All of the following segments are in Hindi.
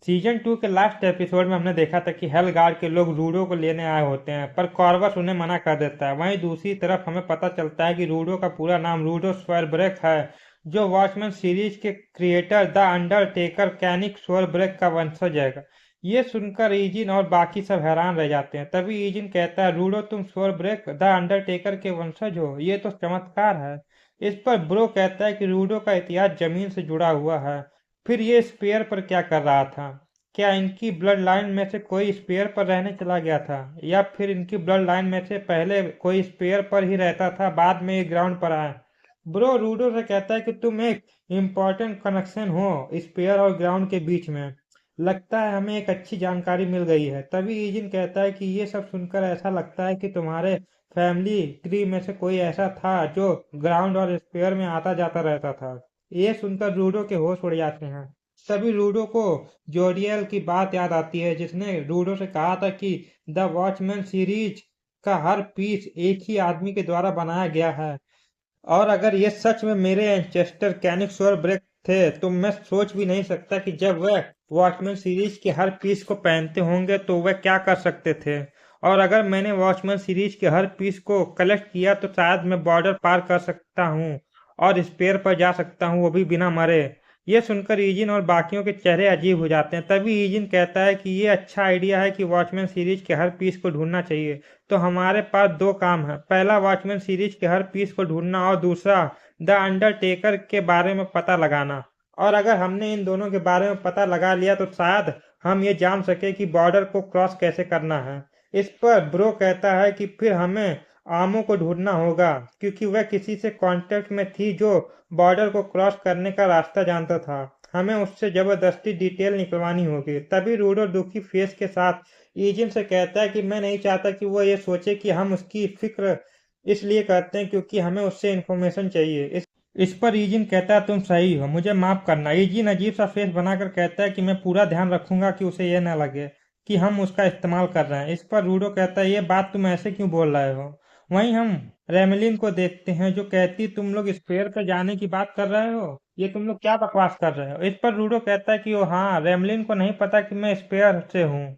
सीजन 2 के लास्ट एपिसोड में हमने देखा था कि हेलगार्ड के लोग रूडो को लेने आए होते हैं, पर कॉर्वस उन्हें मना कर देता है। वहीं दूसरी तरफ हमें पता चलता है कि रूडो का पूरा नाम रूडो स्वरब्रेक है, जो वॉचमैन सीरीज के क्रिएटर द अंडरटेकर कैनिक स्वरब्रेक का वंशज है। ये सुनकर ईजिन और बाकी सब हैरान रह जाते हैं। तभी ईजिन कहता है, रूडो तुम स्वरब्रेक द अंडरटेकर के वंशज हो, ये तो चमत्कार है। इस पर ब्रो कहता है कि रूडो का इतिहास जमीन से जुड़ा हुआ है। फिर ये स्पेयर पर क्या कर रहा था? क्या इनकी ब्लड लाइन में से कोई स्पेयर पर रहने चला गया था, या फिर इनकी ब्लड लाइन में से पहले कोई स्पेयर पर ही रहता था, बाद में ये ग्राउंड पर आया? ब्रो रूडो से कहता है कि तुम एक इम्पोर्टेंट कनेक्शन हो स्पेयर और ग्राउंड के बीच में। लगता है हमें एक अच्छी जानकारी मिल गई है। तभी ईजिन कहता है कि ये सब सुनकर ऐसा लगता है कि तुम्हारे फैमिली ट्री में से कोई ऐसा था जो ग्राउंड और स्पेयर में आता जाता रहता था। ये सुनकर रूडो के होश उड़ जाते हैं। तभी रूडो को जोरियल की बात याद आती है, जिसने रूडो से कहा था कि द वॉचमैन सीरीज का हर पीस एक ही आदमी के द्वारा बनाया गया है। और अगर ये सच में मेरे एंचेस्टर कैनिक ब्रेक थे, तो मैं सोच भी नहीं सकता कि जब वह वॉचमैन सीरीज के हर पीस को पहनते होंगे तो वह क्या कर सकते थे। और अगर मैंने वॉचमैन सीरीज के हर पीस को कलेक्ट किया तो शायद मैं बॉर्डर पार कर सकता हूँ और स्पेयर पर जा सकता हूँ, वो भी बिना मरे। ये सुनकर ईजिन और बाकियों के चेहरे अजीब हो जाते हैं। तभी ईजिन कहता है कि ये अच्छा आइडिया है कि वॉचमैन सीरीज के हर पीस को ढूंढना चाहिए। तो हमारे पास दो काम है, पहला वॉचमैन सीरीज के हर पीस को ढूंढना और दूसरा द अंडरटेकर के बारे में पता लगाना। और अगर हमने इन दोनों के बारे में पता लगा लिया तो शायद हम ये जान सके कि बॉर्डर को क्रॉस कैसे करना है। इस पर ब्रो कहता है कि फिर हमें आमो को ढूंढना होगा, क्योंकि वह किसी से कांटेक्ट में थी जो बॉर्डर को क्रॉस करने का रास्ता जानता था। हमें उससे जबरदस्ती डिटेल निकलवानी होगी। तभी रूडो दुखी फेस के साथ ईजिन से कहता है कि मैं नहीं चाहता कि वो ये सोचे कि हम उसकी फिक्र इसलिए करते हैं क्योंकि हमें उससे इन्फॉर्मेशन चाहिए। इस पर ईजिन कहता है, तुम सही हो, मुझे माफ करना। ईजिन अजीब सा फेस बनाकर कहता है कि मैं पूरा ध्यान रखूंगा कि उसे यह न लगे कि हम उसका इस्तेमाल कर रहे हैं। इस पर रूडो कहता है, ये बात तुम ऐसे क्यों बोल रहे हो? वहीं हम रेमलिन को देखते हैं, जो कहती, तुम लोग स्पेयर पर जाने की बात कर रहे हो, ये तुम लोग क्या बकवास कर रहे हो? इस पर रूडो कहता है कि ओ हाँ, रेमलिन को नहीं पता कि मैं स्पेयर से हूँ।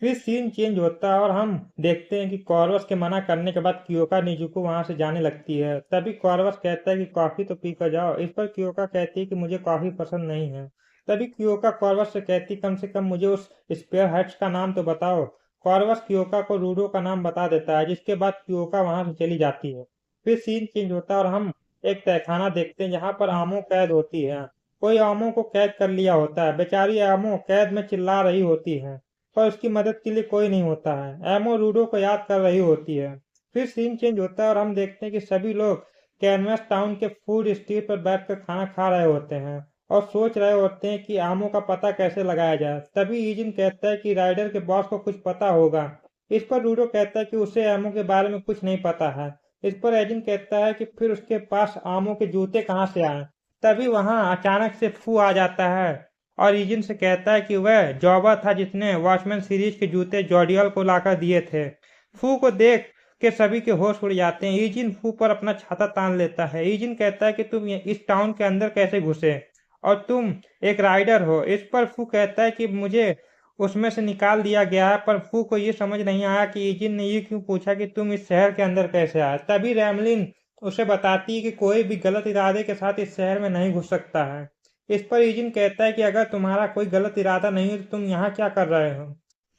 फिर सीन चेंज होता है और हम देखते हैं कि कॉर्वस के मना करने के बाद कियोका निजुको वहां से जाने लगती है। तभी कॉर्वस कहता है कि कॉफी तो पी कर जाओ। इस पर कियोका कहती है कि मुझे कॉफी पसंद नहीं है। तभी कियोका कॉर्वस से कहती, कम से कम मुझे उस स्पेयर हट्स का नाम तो बताओ। कॉर्वस कियोका को रूडो का नाम बता देता है, जिसके बाद कियोका वहां से चली जाती है। फिर सीन चेंज होता है और हम एक तहखाना देखते हैं जहाँ पर आमो कैद होती है। कोई आमो को कैद कर लिया होता है। बेचारी आमो कैद में चिल्ला रही होती है, पर उसकी मदद के लिए कोई नहीं होता है। एमो रूडो को याद कर रही होती है। फिर सीन चेंज होता है और हम देखते हैं कि सभी लोग कैनवस टाउन के फूड स्ट्रीट पर बैठकर खाना खा रहे होते हैं और सोच रहे होते हैं कि आमो का पता कैसे लगाया जाए। तभी ईजिन कहता है कि राइडर के बॉस को कुछ पता होगा। इस पर रूडो कहता है कि उसे आमो के बारे में कुछ नहीं पता है। इस पर एजिन कहता है कि फिर उसके पास आमो के जूते कहाँ से आए। तभी वहां अचानक से फू आ जाता है और ईजिन से कहता है कि वह जॉबर था जिसने वॉचमैन सीरीज के जूते जॉर्डियल को लाकर दिए थे। फू को देख के सभी के होश उड़ जाते हैं। ईजिन फू पर अपना छाता तान लेता है। ईजिन कहता है कि तुम इस टाउन के अंदर कैसे घुसे और तुम एक राइडर हो। इस पर फू कहता है कि मुझे उसमें से निकाल दिया गया है। पर फू को ये समझ नहीं आया कि ईजिन ने ये क्यों पूछा कि तुम इस शहर के अंदर कैसे आए। तभी रैमलिन उसे बताती है कि कोई भी गलत इरादे के साथ इस शहर में नहीं घुस सकता है। इस पर ईजिन कहता है कि अगर तुम्हारा कोई गलत इरादा नहीं है तो तुम यहाँ क्या कर रहे हो।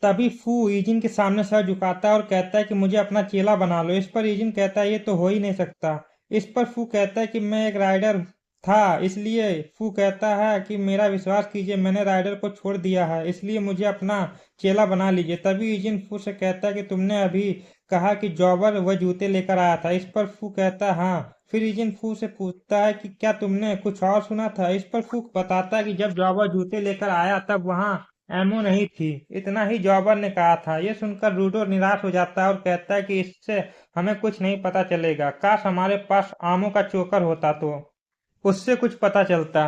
तभी फू ईजिन के सामने सर झुकाता है और कहता है कि मुझे अपना चेला बना लो। इस पर ईजिन कहता है, ये तो हो ही नहीं सकता। इस पर फू कहता है कि मैं एक राइडर था, इसलिए फू कहता है कि मेरा विश्वास कीजिए, मैंने राइडर को छोड़ दिया है, इसलिए मुझे अपना चेला बना लीजिए। तभी ईजिन फू से कहता है कि तुमने अभी कहा कि जॉबर वह जूते लेकर आया था। इस पर फू कहता है हाँ। फिर ईजिन फू से पूछता है कि क्या तुमने कुछ और सुना था। इस पर फू बताता है कि जब जॉबर जूते लेकर आया तब वहां एमो नहीं थी, इतना ही जॉबर ने कहा था। ये सुनकर रूडो निराश हो जाता है और कहता है कि इससे हमें कुछ नहीं पता चलेगा। काश हमारे पास आमो का चोकर होता तो उससे कुछ पता चलता।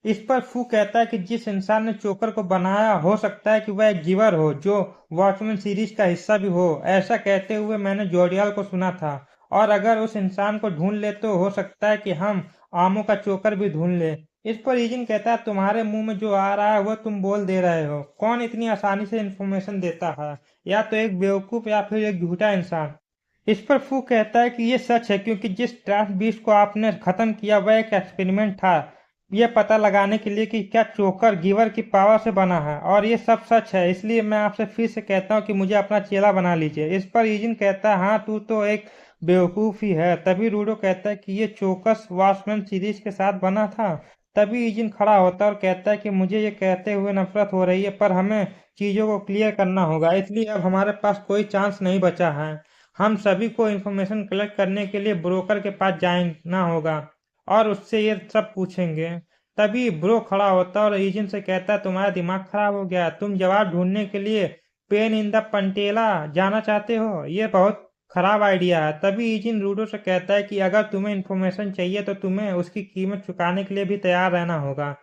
इस पर फू कहता है कि जिस इंसान ने चोकर को बनाया हो सकता है कि वह एक गिवर हो जो वॉचमैन सीरीज का हिस्सा भी हो। ऐसा कहते हुए मैंने जोडियाल को सुना था, और अगर उस इंसान को ढूंढ ले तो हो सकता है कि हम आमो का चोकर भी ढूंढ ले। इस पर ईजिन कहता है तुम्हारे मुंह में जो आ रहा है वो तुम बोल दे रहे हो। कौन इतनी आसानी से इन्फॉर्मेशन देता है? या तो एक बेवकूफ या फिर एक झूठा इंसान। इस पर फू कहता है कि ये सच है, क्योंकि जिस ट्रांस बीस्ट को आपने खत्म किया वह एक एक्सपेरिमेंट था, ये पता लगाने के लिए कि क्या चोकर गिवर की पावर से बना है, और ये सब सच है। इसलिए मैं आपसे फिर से कहता हूँ कि मुझे अपना चेला बना लीजिए। इस पर ईजिन कहता है हाँ तू तो एक बेवकूफ ही है। तभी रूडो कहता है कि ये चोकस वॉचमैन सीरीज के साथ बना था। तभी ईजिन खड़ा होता है और कहता है कि मुझे ये कहते हुए नफरत हो रही है, पर हमें चीजों को क्लियर करना होगा, इसलिए अब हमारे पास कोई चांस नहीं बचा है। हम सभी को इन्फॉर्मेशन कलेक्ट करने के लिए ब्रोकर के पास जाना होगा और उससे ये सब पूछेंगे। तभी ब्रो खड़ा होता है और एजेंट से कहता है तुम्हारा दिमाग खराब हो गया, तुम जवाब ढूंढने के लिए पेन इन द पंटेला जाना चाहते हो? ये बहुत खराब आइडिया है। तभी एजेंट रूडो से कहता है कि अगर तुम्हें इन्फॉर्मेशन चाहिए तो तुम्हें उसकी कीमत चुकाने के लिए भी तैयार रहना होगा।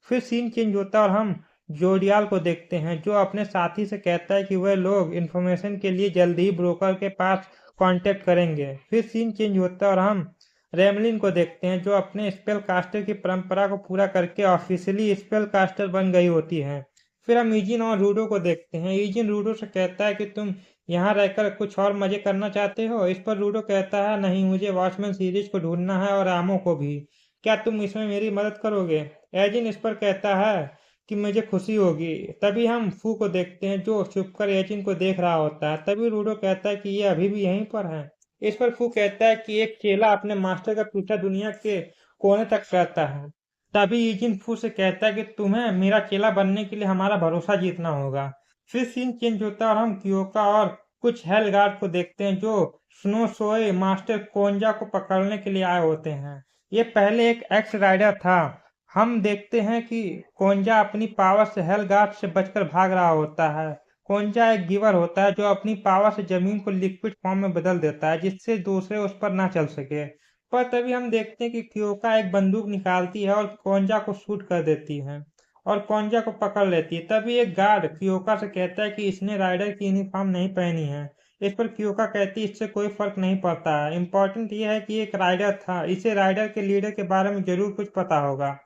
फिर सीन चेंज होता है और हम जोडियाल को देखते हैं, जो अपने साथी से कहता है कि वह लोग इन्फॉर्मेशन के लिए जल्दी ही ब्रोकर के पास कांटेक्ट करेंगे। फिर सीन चेंज होता है और हम रेमलिन को देखते हैं, जो अपने स्पेल कास्टर की परंपरा को पूरा करके ऑफिशियली स्पेल कास्टर बन गई होती है। फिर हम ईजिन और रूडो को देखते हैं। ईजिन रूडो से कहता है कि तुम यहाँ रहकर कुछ और मजे करना चाहते हो? इस पर रूडो कहता है नहीं, मुझे वॉचमैन सीरीज को ढूंढना है और आमो को भी। क्या तुम इसमें मेरी मदद करोगे? एजिन इस पर कहता है कि मुझे खुशी होगी। तभी हम फू को देखते हैं, जो छुपकर एजिन को देख रहा होता है। तभी रूडो कहता है कि ये अभी भी यहीं पर है। इस पर फू कहता है कि एक चेला अपने मास्टर का पीछा दुनिया के कोने तक करता है। तभी ईजिन फू से कहता है कि तुम्हें मेरा चेला बनने के लिए हमारा भरोसा जीतना होगा। फिर सीन चेंज होता है और हम क्योका और कुछ हेल गार्ड को देखते हैं, जो स्नो सोए मास्टर कोंजा को पकड़ने के लिए आए होते हैं। ये पहले एक एक्स राइडर था। हम देखते हैं कि कोंजा अपनी पावर से हेल गार्ड से बचकर भाग रहा होता है। कोंजा एक गिवर होता है, जो अपनी पावर से जमीन को लिक्विड फॉर्म में बदल देता है, जिससे दूसरे उस पर ना चल सके। पर तभी हम देखते हैं कि क्योका एक बंदूक निकालती है और कोंजा को शूट कर देती है और कोंजा को पकड़ लेती है। तभी एक गार्ड क्योका से कहता है कि इसने राइडर की यूनिफॉर्म नहीं पहनी है। इस पर क्योका कहती है इससे कोई फर्क नहीं पड़ता है, इम्पोर्टेंट ये है कि एक राइडर था, इसे राइडर के लीडर के बारे में जरूर कुछ पता होगा।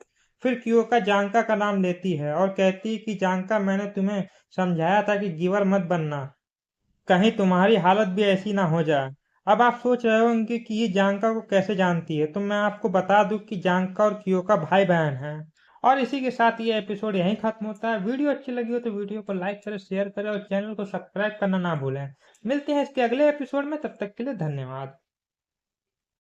फिर क्योका जांका का नाम लेती है और कहती है कि जांका, मैंने तुम्हें समझाया था कि गिवर मत बनना, कहीं तुम्हारी हालत भी ऐसी ना हो जाए। अब आप सोच रहे होंगे कि ये जांका को कैसे जानती है, तो मैं आपको बता दूं कि जांका और क्योका भाई बहन हैं। और इसी के साथ ये एपिसोड यहीं खत्म होता है। वीडियो अच्छी लगी हो तो वीडियो को लाइक करें, शेयर करें और चैनल को सब्सक्राइब करना ना भूलें। मिलते हैं इसके अगले एपिसोड में, तब तक के लिए धन्यवाद।